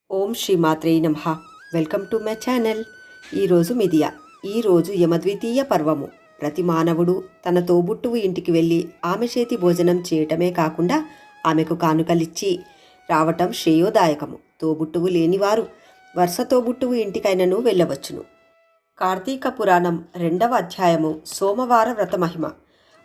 ఓం శ్రీ మాత్రే నమః. Welcome to my channel. ఈరోజు మిథియ. ఈరోజు యమద్వితీయ పర్వము. ప్రతి మానవుడు తన తోబుట్టువు ఇంటికి వెళ్ళి ఆమె చేతి భోజనం చేయటమే కాకుండా ఆమెకు కానుకలిచ్చి రావటం శ్రేయోదాయకము. తోబుట్టువు లేనివారు వరుస తోబుట్టువు ఇంటికైనను వెళ్ళవచ్చును. కార్తీక పురాణం 2వ అధ్యాయము సోమవార వ్రత మహిమ.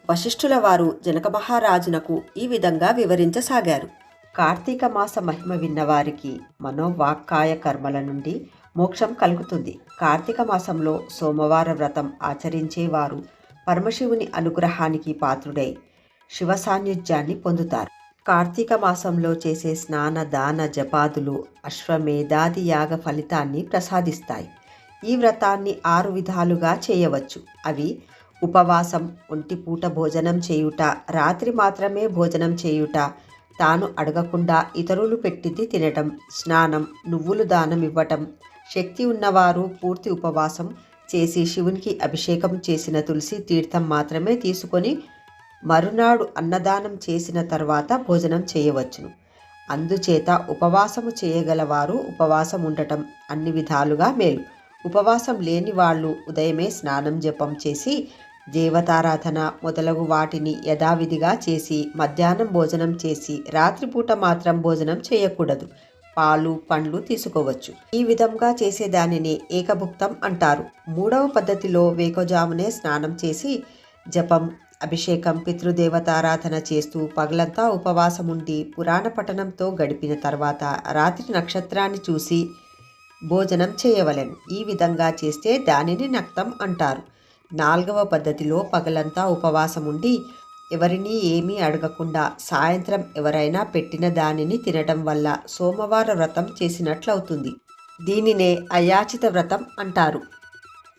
వశిష్ఠుల వారు జనక మహారాజునకు ఈ విధంగా వివరించసాగారు. కార్తీక మాస మహిమ విన్నవారికి మనోవాక్కాయ కర్మల నుండి మోక్షం కలుగుతుంది. కార్తీక మాసంలో సోమవార వ్రతం ఆచరించేవారు పరమశివుని అనుగ్రహానికి పాత్రుడై శివ సాన్నిధ్యాన్ని పొందుతారు. కార్తీక మాసంలో చేసే స్నాన దాన జపాదులు అశ్వమేధాది యాగ ఫలితాన్ని ప్రసాదిస్తాయి. ఈ వ్రతాన్ని 6 విధాలుగా చేయవచ్చు. అవి ఉపవాసం, ఒంటిపూట భోజనం చేయుట, రాత్రి మాత్రమే భోజనం చేయుట, తాను అడగకుండా ఇతరులు పెట్టింది తినటం, స్నానం, నువ్వులు దానం ఇవ్వటం, శక్తి ఉన్నవారు పూర్తి ఉపవాసం చేసి శివునికి అభిషేకం చేసిన తులసి తీర్థం మాత్రమే తీసుకొని మరునాడు అన్నదానం చేసిన తర్వాత భోజనం చేయవచ్చును. అందుచేత ఉపవాసము చేయగలవారు ఉపవాసం ఉండటం అన్ని విధాలుగా మేలు. ఉపవాసం లేని వాళ్ళు ఉదయమే స్నానం జపం చేసి దేవతారాధన మొదలగు వాటిని యథావిధిగా చేసి మధ్యాహ్నం భోజనం చేసి రాత్రిపూట మాత్రం భోజనం చేయకూడదు. పాలు పండ్లు తీసుకోవచ్చు. ఈ విధంగా చేసే దానిని ఏకభుక్తం అంటారు. 3వ పద్ధతిలో వేకోజామునే స్నానం చేసి జపం, అభిషేకం, పితృదేవతారాధన చేస్తూ పగలంతా ఉపవాసం ఉండి పురాణ పఠనంతో గడిపిన తర్వాత రాత్రి నక్షత్రాన్ని చూసి భోజనం చేయవలెను. ఈ విధంగా చేస్తే దానిని నక్తం అంటారు. 4వ పద్ధతిలో పగలంతా ఉపవాసం ఉండి ఎవరినీ ఏమీ అడగకుండా సాయంత్రం ఎవరైనా పెట్టిన దానిని తినటం వల్ల సోమవార వ్రతం చేసినట్లవుతుంది. దీనినే అయాచిత వ్రతం అంటారు.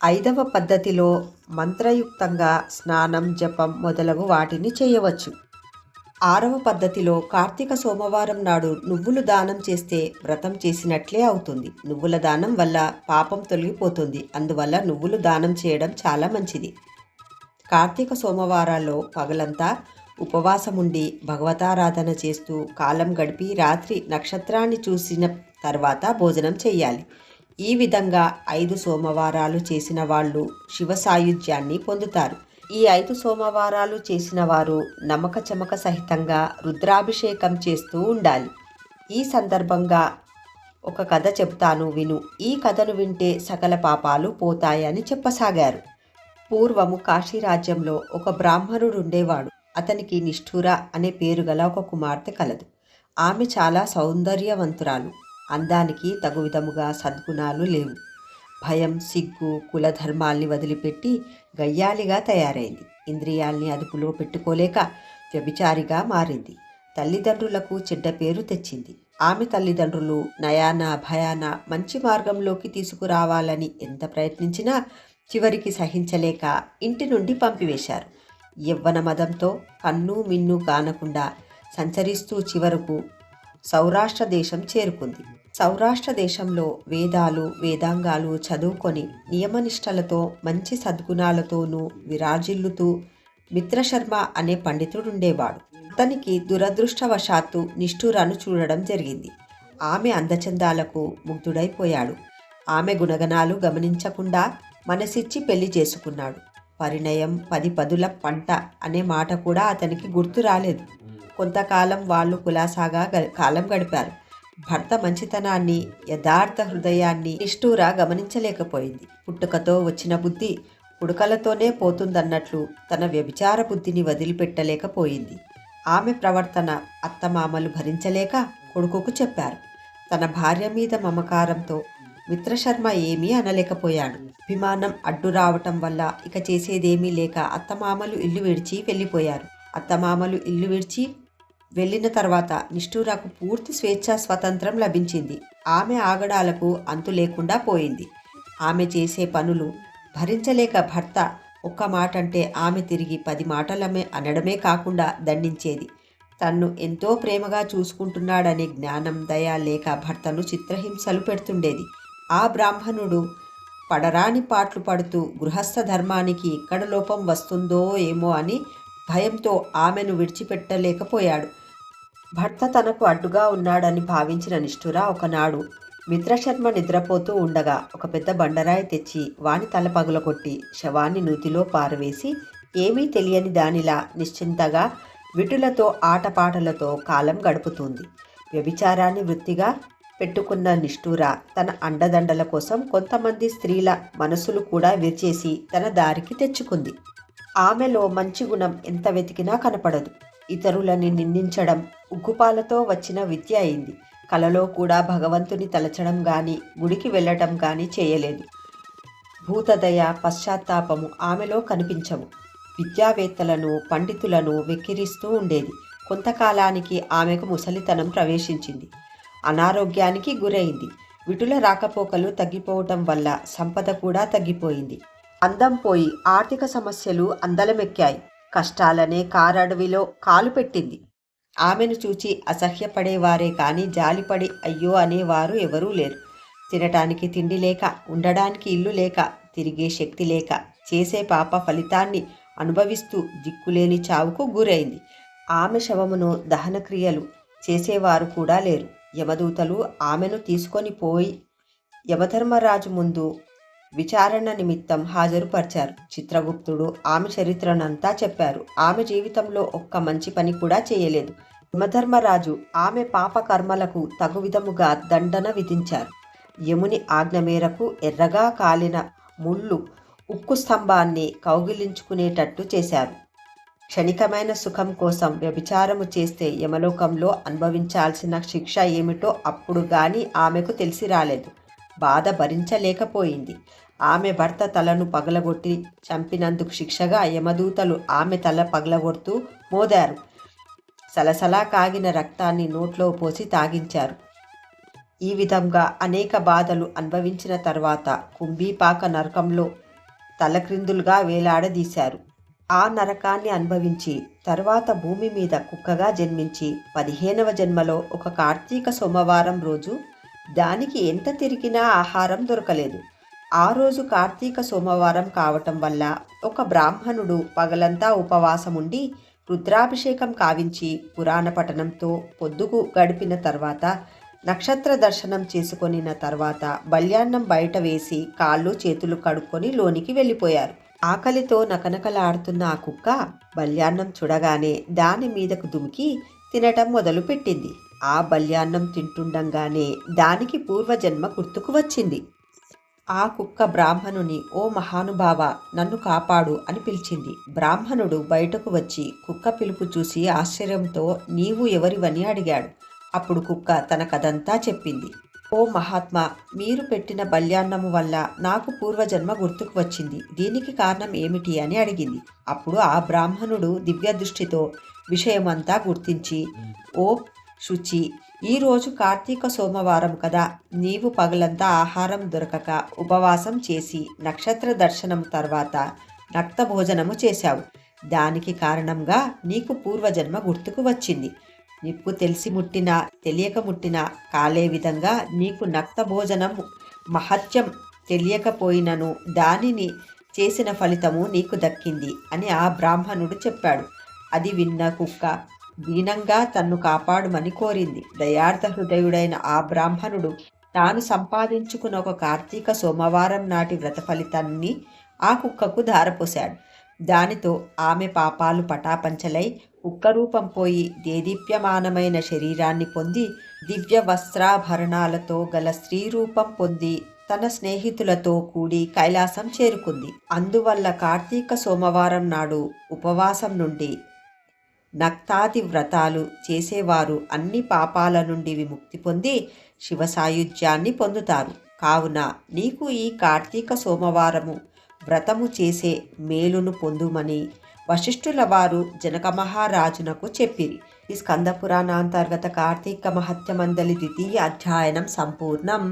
5వ పద్ధతిలో మంత్రయుక్తంగా స్నానం, జపం మొదలగు వాటిని చేయవచ్చు. 6వ పద్ధతిలో కార్తీక సోమవారం నాడు నువ్వులు దానం చేస్తే వ్రతం చేసినట్లే అవుతుంది. నువ్వుల దానం వల్ల పాపం తొలగిపోతుంది. అందువల్ల నువ్వులు దానం చేయడం చాలా మంచిది. కార్తీక సోమవారాల్లో పగలంతా ఉపవాసం ఉండి భగవతారాధన చేస్తూ కాలం గడిపి రాత్రి నక్షత్రాన్ని చూసిన తర్వాత భోజనం చేయాలి. ఈ విధంగా 5 సోమవారాలు చేసిన వాళ్ళు శివ సాయుధ్యాన్ని పొందుతారు. ఈ 5 సోమవారాలు చేసిన వారు నమక చమక సహితంగా రుద్రాభిషేకం చేస్తూ ఉండాలి. ఈ సందర్భంగా ఒక కథ చెబుతాను విను. ఈ కథను వింటే సకల పాపాలు పోతాయని చెప్పసాగారు. పూర్వము కాశీరాజ్యంలో ఒక బ్రాహ్మణుడు ఉండేవాడు. అతనికి నిష్ఠూర అనే పేరు గల ఒక కుమార్తె కలదు. ఆమె చాలా సౌందర్యవంతురాలు. అందానికి తగు విధముగా సద్గుణాలు లేవు. భయం, సిగ్గు, కులధర్మాల్ని వదిలిపెట్టి గయ్యాలిగా తయారైంది. ఇంద్రియాల్ని అదుపులో పెట్టుకోలేక వ్యభిచారిగా మారింది. తల్లిదండ్రులకు చెడ్డ పేరు తెచ్చింది. ఆమె తల్లిదండ్రులు నయాన భయాన మంచి మార్గంలోకి తీసుకురావాలని ఎంత ప్రయత్నించినా చివరికి సహించలేక ఇంటి నుండి పంపివేశారు. యవ్వన మదంతో కన్ను మిన్ను కానకుండా సంచరిస్తూ చివరకు సౌరాష్ట్ర దేశం చేరుకుంది. సౌరాష్ట్ర దేశంలో వేదాలు వేదాంగాలు చదువుకొని నియమనిష్టలతో మంచి సద్గుణాలతోనూ విరాజిల్లుతూ మిత్రశర్మ అనే పండితుడుండేవాడు. అతనికి దురదృష్టవశాత్తు నిష్ఠూరను చూడడం జరిగింది. ఆమె అందచందాలకు ముగ్ధుడైపోయాడు. ఆమె గుణగణాలు గమనించకుండా మనసిచ్చి పెళ్లి చేసుకున్నాడు. పరిణయం 10 పదుల పంట అనే మాట కూడా అతనికి గుర్తు రాలేదు. కొంతకాలం వాళ్ళు కులాసాగా కాలం గడిపారు. భర్త మంచితనాన్ని, యథార్థ హృదయాన్ని నిష్ఠూర గమనించలేకపోయింది. పుట్టుకతో వచ్చిన బుద్ధి పుడకలతోనే పోతుందన్నట్లు తన వ్యభిచార బుద్ధిని వదిలిపెట్టలేకపోయింది. ఆమె ప్రవర్తన అత్తమామలు భరించలేక కొడుకుకు చెప్పారు. తన భార్య మీద మమకారంతో మిత్రశర్మ ఏమీ అనలేకపోయాడు. విమానం అడ్డు రావటం వల్ల ఇక చేసేదేమీ లేక అత్తమామలు ఇల్లు విడిచి వెళ్ళిపోయారు. అత్తమామలు ఇల్లు విడిచి వెళ్ళిన తర్వాత నిష్ఠూరకు పూర్తి స్వేచ్ఛా స్వతంత్రం లభించింది. ఆమె ఆగడాలకు అంతు లేకుండా పోయింది. ఆమె చేసే పనులు భరించలేక భర్త ఒక్క మాట అంటే ఆమె తిరిగి 10 మాటలమే అనడమే కాకుండా దండించేది. తన్ను ఎంతో ప్రేమగా చూసుకుంటున్నాడనే జ్ఞానం, దయ లేక భర్తను చిత్రహింసలు పెడుతుండేది. ఆ బ్రాహ్మణుడు పడరాని పాట్లు పడుతూ గృహస్థ ధర్మానికి ఎక్కడ లోపం వస్తుందో ఏమో అని భయంతో ఆమెను విడిచిపెట్టలేకపోయాడు. భర్త తనకు అడ్డుగా ఉన్నాడని భావించిన నిష్ఠుర ఒకనాడు మిత్రశర్మ నిద్రపోతూ ఉండగా ఒక పెద్ద బండరాయి తెచ్చి వాని తల పగులకొట్టి శవాన్ని నూతిలో పారవేసి ఏమీ తెలియని దానిలా నిశ్చింతగా విటులతో ఆటపాటలతో కాలం గడుపుతుంది. వ్యభిచారాన్ని వృత్తిగా పెట్టుకున్న నిష్ఠూర తన అండదండల కోసం కొంతమంది స్త్రీల మనసులు కూడా విరిచేసి తన దారికి తెచ్చుకుంది. ఆమెలో మంచి గుణం ఎంత వెతికినా కనపడదు. ఇతరులని నిందించడం ఉగ్గుపాలతో వచ్చిన విద్య అయింది. కలలో కూడా భగవంతుని తలచడం గాని గుడికి వెళ్ళటం గాని చేయలేదు. భూతదయ పశ్చాత్తాపము ఆమెలో కనిపించవు. విద్యావేత్తలను పండితులను వెక్కిరిస్తూ ఉండేది. కొంతకాలానికి ఆమెకు ముసలితనం ప్రవేశించింది. అనారోగ్యానికి గురైంది. విటుల రాకపోకలు తగ్గిపోవటం వల్ల సంపద కూడా తగ్గిపోయింది. అందం పోయి ఆర్థిక సమస్యలు అందలమెక్కాయి. కష్టాలనే కారడవిలో కాలు పెట్టింది. ఆమెను చూచి అసహ్యపడేవారే కానీ జాలిపడి అయ్యో అనేవారు ఎవరూ లేరు. తినటానికి తిండి లేక, ఉండడానికి ఇల్లు లేక, తిరిగే శక్తి లేక, చేసే పాప ఫలితాన్ని అనుభవిస్తూ దిక్కులేని చావుకు గురైంది. ఆమె శవమును దహనక్రియలు చేసేవారు కూడా లేరు. యమదూతలు ఆమెను తీసుకొని పోయి యమధర్మరాజు ముందు విచారణ నిమిత్తం హాజరుపరిచారు. చిత్రగుప్తుడు ఆమె చరిత్రనంతా చెప్పారు. ఆమె జీవితంలో ఒక్క మంచి పని కూడా చేయలేదు. యమధర్మరాజు ఆమె పాప కర్మలకు తగు విధముగా దండన విధించారు. యముని ఆజ్ఞ మేరకు ఎర్రగా కాలిన ముళ్ళు ఉక్కు స్తంభాన్ని కౌగిలించుకునేటట్టు చేశారు. క్షణికమైన సుఖం కోసం వ్యభిచారము చేస్తే యమలోకంలో అనుభవించాల్సిన శిక్ష ఏమిటో అప్పుడు గాని ఆమెకు తెలిసి రాలేదు. బాధ భరించలేకపోయింది. ఆమె భర్త తలను పగలగొట్టి చంపినందుకు శిక్షగా యమదూతలు ఆమె తల పగలగొడుతూ మోదారు. సలసలా కాగిన రక్తాన్ని నోట్లో పోసి తాగించారు. ఈ విధంగా అనేక బాధలు అనుభవించిన తర్వాత కుంభీపాక నరకంలో తలక్రిందులుగా వేలాడదీశారు. ఆ నరకాన్ని అనుభవించి తర్వాత భూమి మీద కుక్కగా జన్మించి 15వ జన్మలో ఒక కార్తీక సోమవారం రోజు దానికి ఎంత తిరిగినా ఆహారం దొరకలేదు. ఆ రోజు కార్తీక సోమవారం కావటం వల్ల ఒక బ్రాహ్మణుడు పగలంతా ఉపవాసముండి రుద్రాభిషేకం కావించి పురాణ పఠనంతో పొద్దుకు గడిపిన తర్వాత నక్షత్ర దర్శనం చేసుకొనిన తర్వాత బల్యాన్నం బయట వేసి కాళ్ళు చేతులు కడుక్కొని లోనికి వెళ్ళిపోయారు. ఆకలితో నకనకలాడుతున్న ఆ కుక్క బల్యాన్నం చూడగానే దాని మీదకు దుమికి తినటం మొదలుపెట్టింది. ఆ బల్యాన్నం తింటుండగానే దానికి పూర్వజన్మ గుర్తుకు వచ్చింది. ఆ కుక్క బ్రాహ్మణుని ఓ మహానుభావ నన్ను కాపాడు అని పిలిచింది. బ్రాహ్మణుడు బయటకు వచ్చి కుక్క పిలుపు చూసి ఆశ్చర్యంతో నీవు ఎవరివని అడిగాడు. అప్పుడు కుక్క తన కథంతా చెప్పింది. ఓ మహాత్మా, మీరు పెట్టిన బల్యాన్నము వల్ల నాకు పూర్వజన్మ గుర్తుకు వచ్చింది. దీనికి కారణం ఏమిటి అని అడిగింది. అప్పుడు ఆ బ్రాహ్మణుడు దివ్య దృష్టితో విషయమంతా గుర్తించి ఓ శుచి, ఈరోజు కార్తీక సోమవారం కదా, నీవు పగలంతా ఆహారం దొరకక ఉపవాసం చేసి నక్షత్ర దర్శనం తర్వాత నక్త భోజనము చేశావు. దానికి కారణంగా నీకు పూర్వజన్మ గుర్తుకు వచ్చింది. నిప్పు తెలిసి ముట్టినా తెలియక ముట్టినా కాలే విధంగా నీకు నక్త భోజనం మహత్యం తెలియకపోయినను దానిని చేసిన ఫలితము నీకు దక్కింది అని ఆ బ్రాహ్మణుడు చెప్పాడు. అది విన్న కుక్క దీనంగా తన్ను కాపాడుమని కోరింది. దయార్థ హృదయుడైన ఆ బ్రాహ్మణుడు తాను సంపాదించుకున్న ఒక కార్తీక సోమవారం నాటి వ్రత ఫలితాన్ని ఆ కుక్కకు ధారపోశాడు. దానితో ఆమె పాపాలు పటాపంచలై కుక్క రూపం పోయి దేదీప్యమానమైన శరీరాన్ని పొంది దివ్య వస్త్రాభరణాలతో గల స్త్రీ రూపం పొంది తన స్నేహితులతో కూడి కైలాసం చేరుకుంది. అందువల్ల కార్తీక సోమవారం నాడు ఉపవాసం నుండి నక్తాది వ్రతాలు చేసేవారు అన్ని పాపాల నుండి విముక్తి పొంది శివ సాయుధ్యాన్ని పొందుతారు. కావున నీకు ఈ కార్తీక సోమవారము వ్రతము చేసే మేలును పొందుమని వశిష్ఠుల వారు జనక మహారాజునకు చెప్పిరి. ఈ స్కంద పురాణాంతర్గత కార్తీక మహత్యమందలి ద్వితీయ అధ్యయనం సంపూర్ణం.